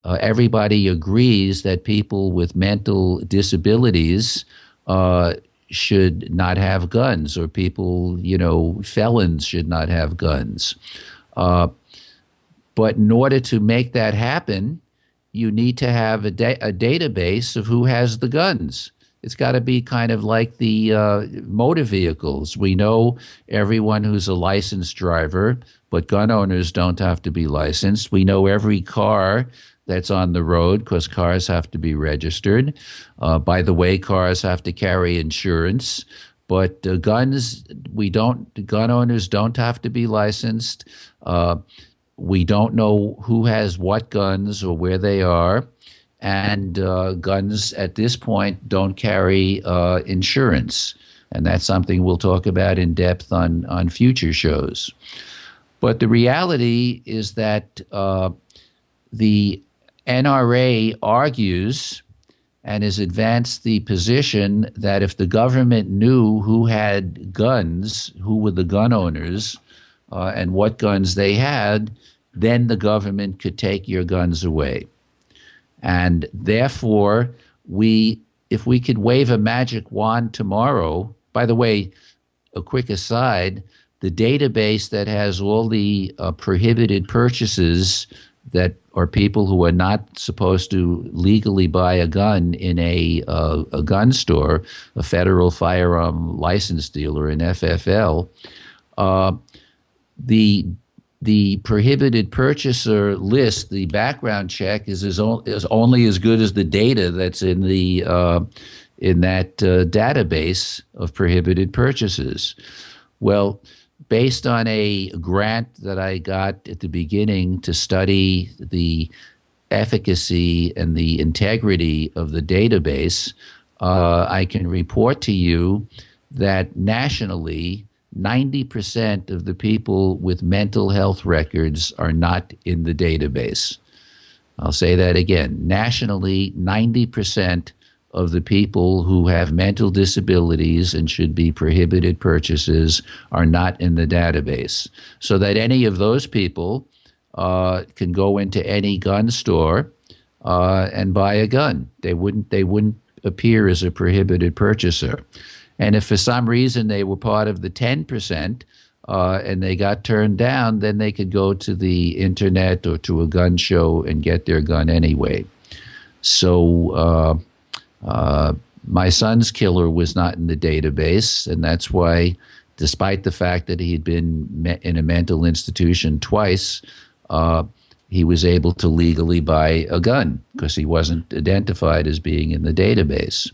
everybody agrees that people with mental disabilities uh, should not have guns, or people, felons should not have guns. Uh, but in order to make that happen, you need to have a database of who has the guns. It's got to be kind of like the motor vehicles. We know everyone who's a licensed driver, but gun owners don't have to be licensed. We know every car that's on the road because cars have to be registered. By the way, cars have to carry insurance. But guns, we don't. Gun owners don't have to be licensed. We don't know who has what guns or where they are. And guns at this point don't carry insurance. And that's something we'll talk about in depth on future shows. But the reality is that the NRA argues and has advanced the position that if the government knew who had guns, who were the gun owners, and what guns they had, then the government could take your guns away. And therefore, if we could wave a magic wand tomorrow, by the way, a quick aside, the database that has all the prohibited purchases that are people who are not supposed to legally buy a gun in a gun store, a federal firearm license dealer, an FFL, the prohibited purchaser list, the background check is only as good as the data that's in that database of prohibited purchases. Well, based on a grant that I got at the beginning to study the efficacy and the integrity of the database, I can report to you that nationally, 90% of the people with mental health records are not in the database. I'll say that again. Nationally, 90% of the people who have mental disabilities and should be prohibited purchases are not in the database. So that any of those people can go into any gun store and buy a gun. They wouldn't appear as a prohibited purchaser. And if for some reason they were part of the 10% and they got turned down, then they could go to the internet or to a gun show and get their gun anyway. So my son's killer was not in the database, and that's why, despite the fact that he'd been in a mental institution twice, he was able to legally buy a gun because he wasn't identified as being in the database.